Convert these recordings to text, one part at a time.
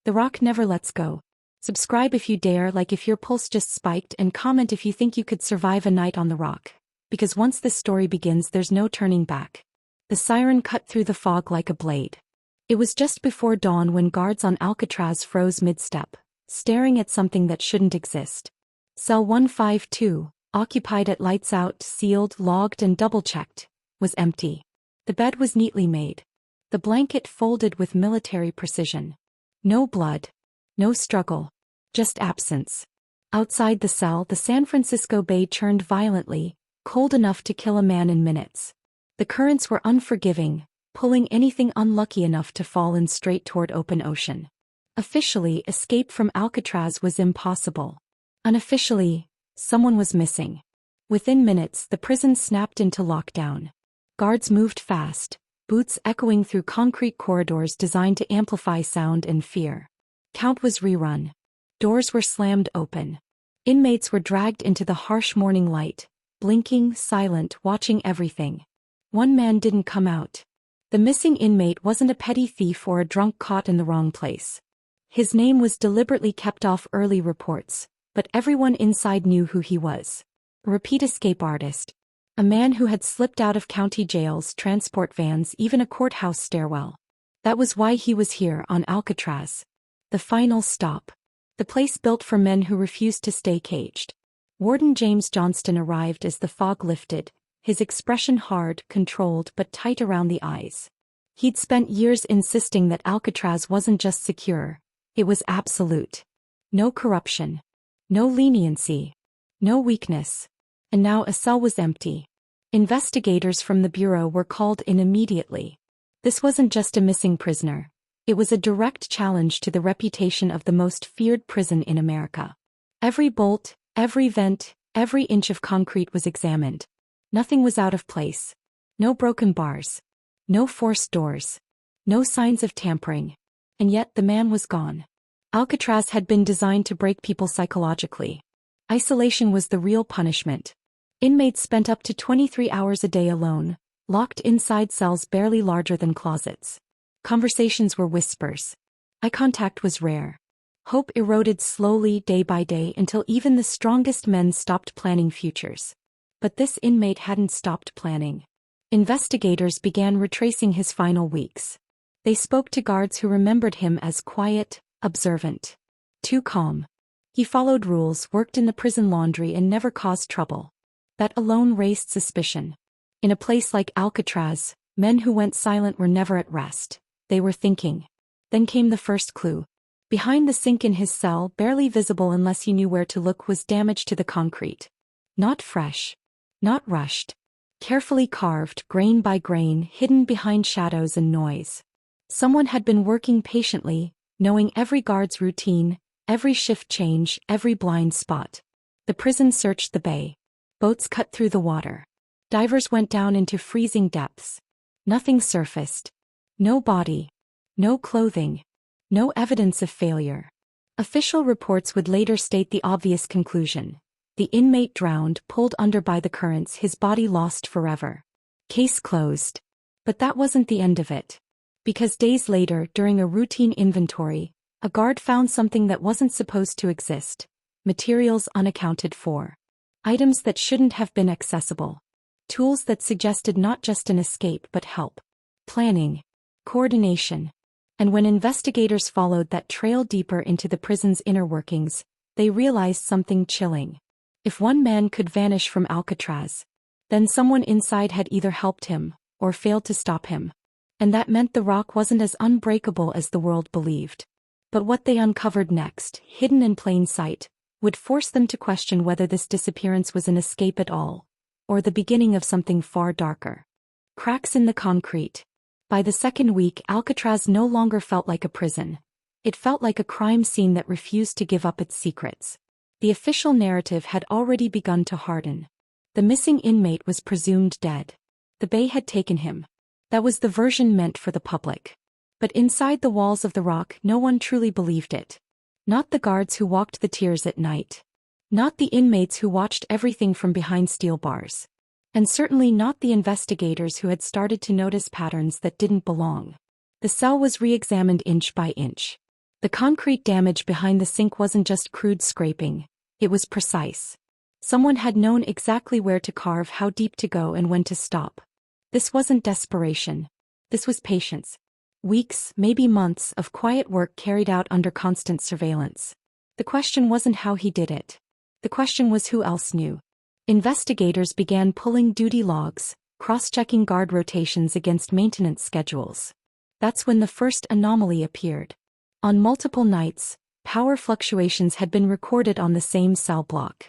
The rock never lets go. Subscribe if you dare, like if your pulse just spiked, and comment if you think you could survive a night on the rock. Because once this story begins, there's no turning back. The siren cut through the fog like a blade. It was just before dawn when guards on Alcatraz froze mid-step, staring at something that shouldn't exist. Cell 152, occupied at lights out, sealed, logged and double-checked, was empty. The bed was neatly made. The blanket folded with military precision. No blood. No struggle. Just absence. Outside the cell, the San Francisco Bay churned violently, cold enough to kill a man in minutes. The currents were unforgiving, pulling anything unlucky enough to fall in straight toward open ocean. Officially, escape from Alcatraz was impossible. Unofficially, someone was missing. Within minutes, the prison snapped into lockdown. Guards moved fast, boots echoing through concrete corridors designed to amplify sound and fear. Count was rerun. Doors were slammed open. Inmates were dragged into the harsh morning light, blinking, silent, watching everything. One man didn't come out. The missing inmate wasn't a petty thief or a drunk caught in the wrong place. His name was deliberately kept off early reports, but everyone inside knew who he was. A repeat escape artist. A man who had slipped out of county jails, transport vans, even a courthouse stairwell. That was why he was here on Alcatraz. The final stop. The place built for men who refused to stay caged. Warden James Johnston arrived as the fog lifted, his expression hard, controlled but tight around the eyes. He'd spent years insisting that Alcatraz wasn't just secure, it was absolute. No corruption. No leniency. No weakness. And now a cell was empty. Investigators from the Bureau were called in immediately. This wasn't just a missing prisoner. It was a direct challenge to the reputation of the most feared prison in America. Every bolt, every vent, every inch of concrete was examined. Nothing was out of place. No broken bars. No forced doors. No signs of tampering. And yet the man was gone. Alcatraz had been designed to break people psychologically. Isolation was the real punishment. Inmates spent up to 23 hours a day alone, locked inside cells barely larger than closets. Conversations were whispers. Eye contact was rare. Hope eroded slowly day by day until even the strongest men stopped planning futures. But this inmate hadn't stopped planning. Investigators began retracing his final weeks. They spoke to guards who remembered him as quiet, observant. Too calm. He followed rules, worked in the prison laundry and never caused trouble. That alone raised suspicion. In a place like Alcatraz, men who went silent were never at rest. They were thinking. Then came the first clue. Behind the sink in his cell, barely visible unless you knew where to look, was damage to the concrete. Not fresh. Not rushed. Carefully carved, grain by grain, hidden behind shadows and noise. Someone had been working patiently, knowing every guard's routine, every shift change, every blind spot. The prison searched the bay. Boats cut through the water. Divers went down into freezing depths. Nothing surfaced. No body. No clothing. No evidence of failure. Official reports would later state the obvious conclusion. The inmate drowned, pulled under by the currents, his body lost forever. Case closed. But that wasn't the end of it. Because days later, during a routine inventory, a guard found something that wasn't supposed to exist. Materials unaccounted for. Items that shouldn't have been accessible. Tools that suggested not just an escape but help. Planning. Coordination. And when investigators followed that trail deeper into the prison's inner workings, they realized something chilling. If one man could vanish from Alcatraz, then someone inside had either helped him, or failed to stop him. And that meant the rock wasn't as unbreakable as the world believed. But what they uncovered next, hidden in plain sight, would force them to question whether this disappearance was an escape at all, or the beginning of something far darker. Cracks in the concrete. By the second week, Alcatraz no longer felt like a prison. It felt like a crime scene that refused to give up its secrets. The official narrative had already begun to harden. The missing inmate was presumed dead. The Bay had taken him. That was the version meant for the public. But inside the walls of the rock, no one truly believed it. Not the guards who walked the tiers at night. Not the inmates who watched everything from behind steel bars. And certainly not the investigators who had started to notice patterns that didn't belong. The cell was re-examined inch by inch. The concrete damage behind the sink wasn't just crude scraping, it was precise. Someone had known exactly where to carve, how deep to go, and when to stop. This wasn't desperation. This was patience. Weeks, maybe months, of quiet work carried out under constant surveillance. The question wasn't how he did it. The question was who else knew. Investigators began pulling duty logs, cross-checking guard rotations against maintenance schedules. That's when the first anomaly appeared. On multiple nights, power fluctuations had been recorded on the same cell block.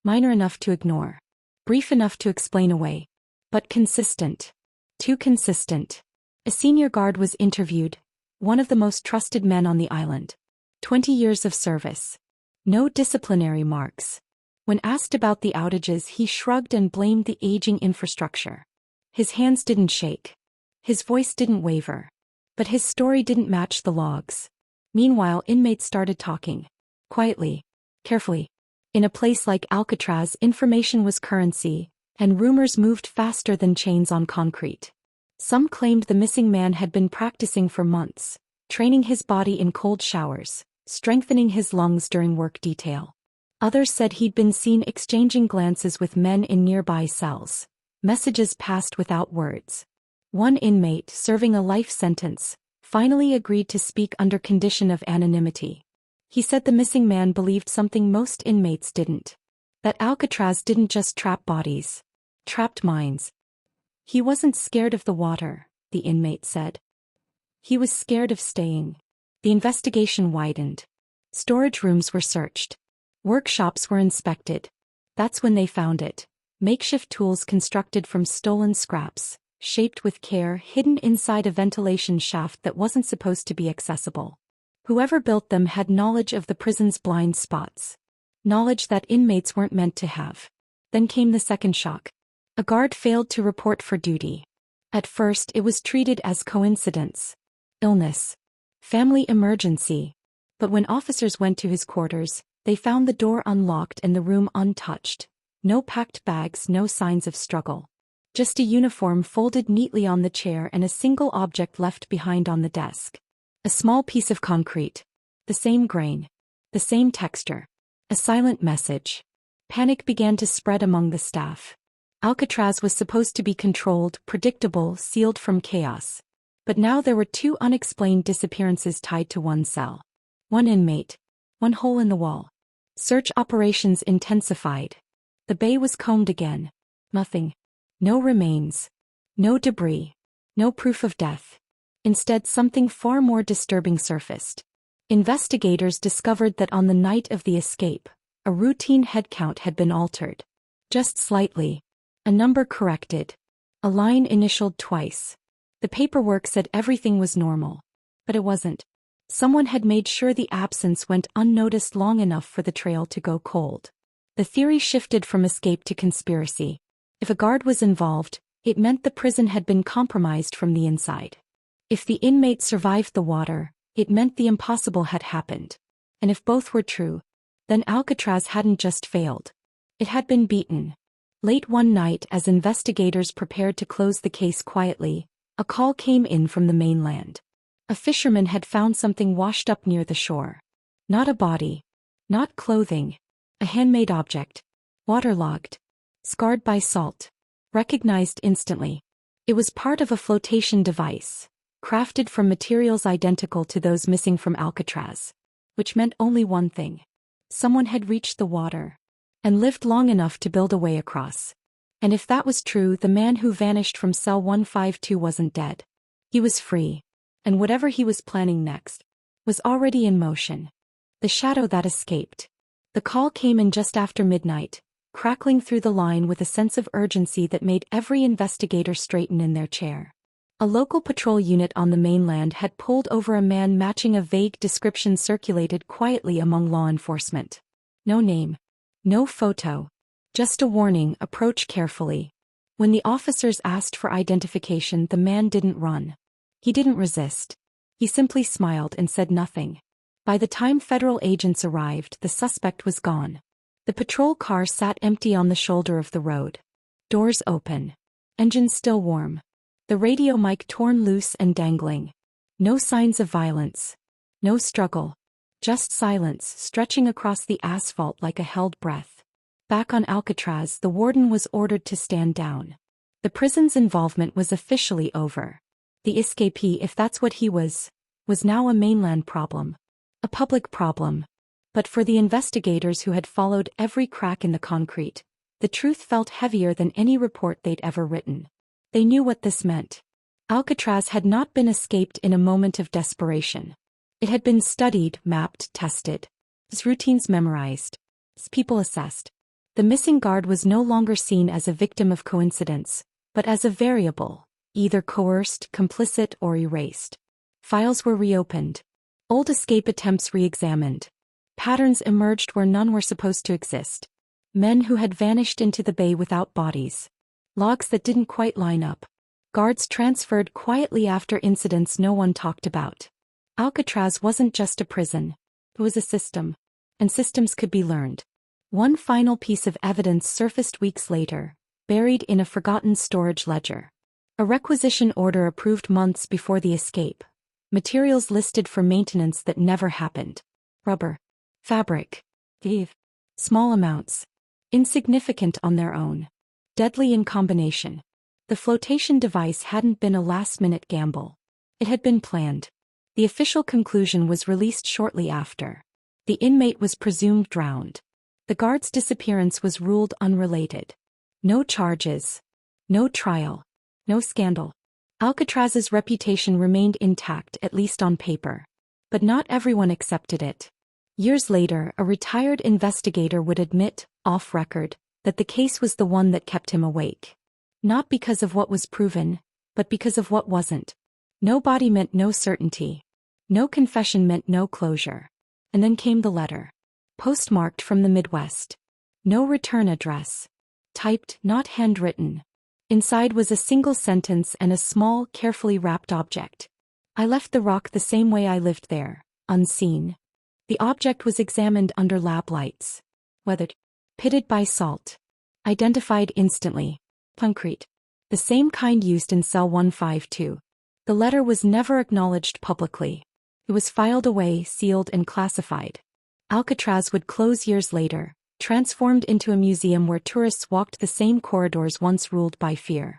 Minor enough to ignore. Brief enough to explain away. But consistent. Too consistent. A senior guard was interviewed, one of the most trusted men on the island. 20 years of service. No disciplinary marks. When asked about the outages, he shrugged and blamed the aging infrastructure. His hands didn't shake. His voice didn't waver. But his story didn't match the logs. Meanwhile, inmates started talking. Quietly. Carefully. In a place like Alcatraz, information was currency, and rumors moved faster than chains on concrete. Some claimed the missing man had been practicing for months, training his body in cold showers, strengthening his lungs during work detail. Others said he'd been seen exchanging glances with men in nearby cells, messages passed without words. One inmate, serving a life sentence, finally agreed to speak under condition of anonymity. He said the missing man believed something most inmates didn't. That Alcatraz didn't just trap bodies. Trapped minds. He wasn't scared of the water, the inmate said. He was scared of staying. The investigation widened. Storage rooms were searched. Workshops were inspected. That's when they found it. Makeshift tools constructed from stolen scraps, shaped with care, hidden inside a ventilation shaft that wasn't supposed to be accessible. Whoever built them had knowledge of the prison's blind spots. Knowledge that inmates weren't meant to have. Then came the second shock. A guard failed to report for duty. At first it was treated as coincidence. Illness. Family emergency. But when officers went to his quarters, they found the door unlocked and the room untouched. No packed bags, no signs of struggle. Just a uniform folded neatly on the chair and a single object left behind on the desk. A small piece of concrete. The same grain. The same texture. A silent message. Panic began to spread among the staff. Alcatraz was supposed to be controlled, predictable, sealed from chaos. But now there were two unexplained disappearances tied to one cell. One inmate. One hole in the wall. Search operations intensified. The bay was combed again. Nothing. No remains. No debris. No proof of death. Instead, something far more disturbing surfaced. Investigators discovered that on the night of the escape, a routine head count had been altered. Just slightly. A number corrected. A line initialed twice. The paperwork said everything was normal. But it wasn't. Someone had made sure the absence went unnoticed long enough for the trail to go cold. The theory shifted from escape to conspiracy. If a guard was involved, it meant the prison had been compromised from the inside. If the inmate survived the water, it meant the impossible had happened. And if both were true, then Alcatraz hadn't just failed. It had been beaten. Late one night, as investigators prepared to close the case quietly, a call came in from the mainland. A fisherman had found something washed up near the shore. Not a body. Not clothing. A handmade object. Waterlogged. Scarred by salt. Recognized instantly. It was part of a flotation device, crafted from materials identical to those missing from Alcatraz. Which meant only one thing. Someone had reached the water. And lived long enough to build a way across. And if that was true, the man who vanished from cell 152 wasn't dead. He was free. And whatever he was planning next was already in motion. The shadow that escaped. The call came in just after midnight, crackling through the line with a sense of urgency that made every investigator straighten in their chair. A local patrol unit on the mainland had pulled over a man matching a vague description circulated quietly among law enforcement. No name. No photo. Just a warning, approach carefully. When the officers asked for identification, the man didn't run. He didn't resist. He simply smiled and said nothing. By the time federal agents arrived, the suspect was gone. The patrol car sat empty on the shoulder of the road. Doors open. Engine still warm. The radio mic torn loose and dangling. No signs of violence. No struggle. Just silence stretching across the asphalt like a held breath. Back on Alcatraz, the warden was ordered to stand down. The prison's involvement was officially over. The escapee, if that's what he was now a mainland problem. A public problem. But for the investigators who had followed every crack in the concrete, the truth felt heavier than any report they'd ever written. They knew what this meant. Alcatraz had not been escaped in a moment of desperation. It had been studied, mapped, tested. Its routines memorized. Its people assessed. The missing guard was no longer seen as a victim of coincidence, but as a variable, either coerced, complicit, or erased. Files were reopened. Old escape attempts re-examined. Patterns emerged where none were supposed to exist. Men who had vanished into the bay without bodies. Logs that didn't quite line up. Guards transferred quietly after incidents no one talked about. Alcatraz wasn't just a prison. It was a system. And systems could be learned. One final piece of evidence surfaced weeks later, buried in a forgotten storage ledger. A requisition order approved months before the escape. Materials listed for maintenance that never happened. Rubber. Fabric. Eve. Small amounts. Insignificant on their own. Deadly in combination. The flotation device hadn't been a last-minute gamble. It had been planned. The official conclusion was released shortly after. The inmate was presumed drowned. The guard's disappearance was ruled unrelated. No charges. No trial. No scandal. Alcatraz's reputation remained intact, at least on paper. But not everyone accepted it. Years later, a retired investigator would admit, off record, that the case was the one that kept him awake. Not because of what was proven, but because of what wasn't. No body meant no certainty. No confession meant no closure. And then came the letter. Postmarked from the Midwest. No return address. Typed, not handwritten. Inside was a single sentence and a small, carefully wrapped object. I left the rock the same way I lived there, unseen. The object was examined under lab lights. Weathered. Pitted by salt. Identified instantly. Concrete. The same kind used in cell 152. The letter was never acknowledged publicly. It was filed away, sealed and classified. Alcatraz would close years later, transformed into a museum where tourists walked the same corridors once ruled by fear.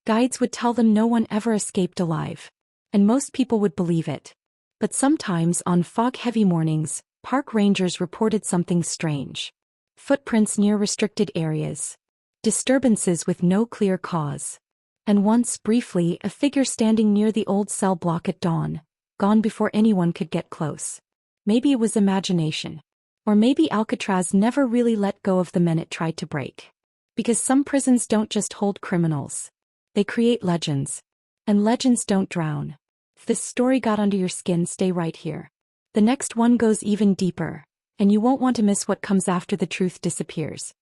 Guides would tell them no one ever escaped alive. And most people would believe it. But sometimes on fog-heavy mornings, park rangers reported something strange. Footprints near restricted areas. Disturbances with no clear cause. And once, briefly, a figure standing near the old cell block at dawn, gone before anyone could get close. Maybe it was imagination. Or maybe Alcatraz never really let go of the men it tried to break. Because some prisons don't just hold criminals. They create legends. And legends don't drown. If this story got under your skin, stay right here. The next one goes even deeper, and you won't want to miss what comes after the truth disappears.